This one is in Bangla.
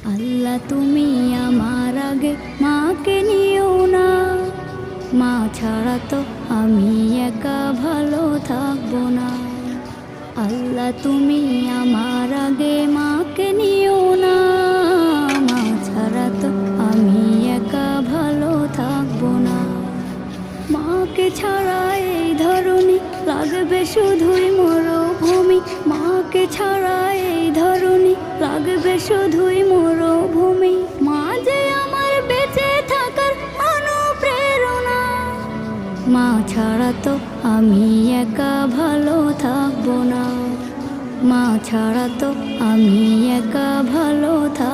আল্লাহ তুমি আমার আগে মাকে নিও না, মা ছাড়া তো আমি একা ভালো থাকবো না। আল্লাহ তুমি আমার আগে মাকে নিও না, মা ছাড়া তো আমি একা ভালো থাকবো না। মাকে ছাড়া এই ধরনী লাগবে শুধুই মরুভূমি, মাকে ছাড়া এই ধরনী লাগবে শুধুই মরুভূমি। মা যে আমার বেঁচে থাকার অনুপ্রেরণা, মা ছাড়া তো আমি একা ভালো থাকবো না, মা ছাড়া তো আমি একা ভালো থাকবো